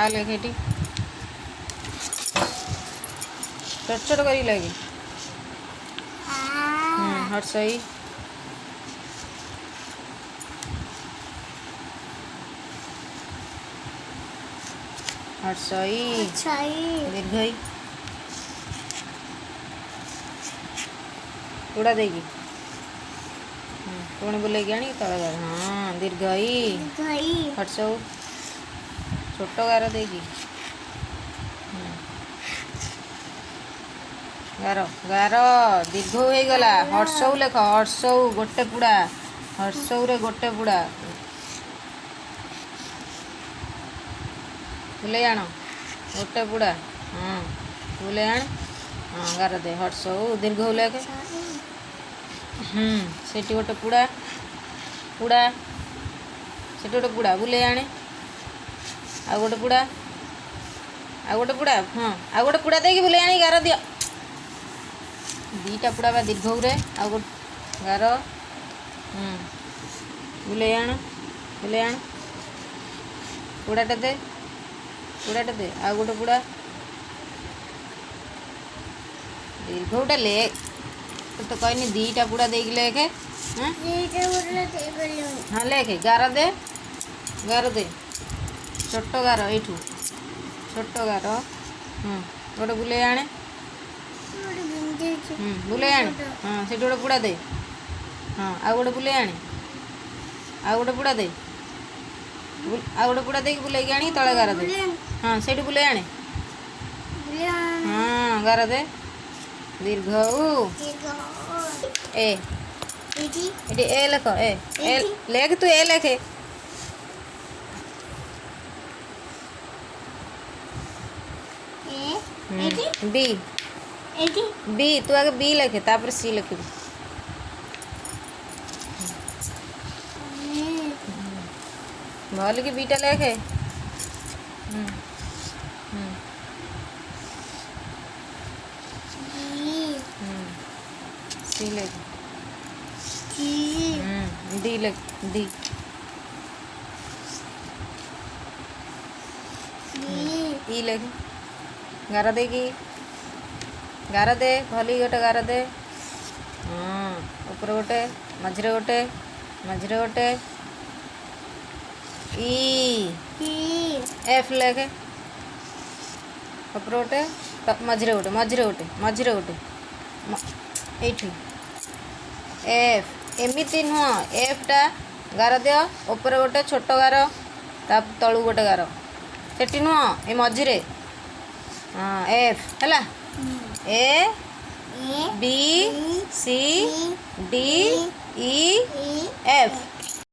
आ लेखे टी छोट छोट करी लगे हर्षई हर्षई दीर्घई उड़ा देगी पुणी बुलेगी आनी तले गार हाँ दीर्घई हर्षऊ छोट गार देगी गार गार दीर्घ हो गला हर्षऊ लेख हर्षऊ गोटे पुड़ा हर्षऊ रे गोटे पुड़ा बुले आण गोटे पुड़ा हाँ बुले आण हाँ गार दे हर्षऊ दीर्घ हो लेख सेठी गोटे पुड़ा पुड़ा सेठी गोटे पुड़ा बुले आने आ गोटे पुड़ा आ गोटे पुड़ा हाँ आ गोटे पुड़ा देगी बुले आनी गार दियो दीटा पुड़ा बा दीर्घ रे आ गोटे गार बुले आण पुड़ाटे दे आ गोटे पुड़ा दीर्घ गोटे ले तो कहनी दीटा पुड़ा देगी लेखे हाँ लेखे गार दे छोट गार यू छोट गार गोटे बुले आने बुले आने हाँ से गोटे पुड़ा दे हाँ आ गोटे बुले आने आ गोटे पुड़ा दे आ गोटे पुड़ा दे बुले आनी तले गार दे हाँ से बुले आने हाँ गार दे दीर्घ ए ए लेख ए लेख तू ए लेखे बी बी तू आगे बी लेखे तापर सी लिख भल कि बीटा लेखे सी लेख डी लेख डी ई लेख गार देगी गार दे भली गोटे गार दे हाँ ऊपर गोटे मझे गोटे ई एफ लेखे ऊपर गोटे मझे गोटे ये एफ एमती नुह एफटा गार दियो ऊपर गोटे छोट गार तलू गोटे गार सेठी नुह ए मझे हाँ एफ है ए बी सी डी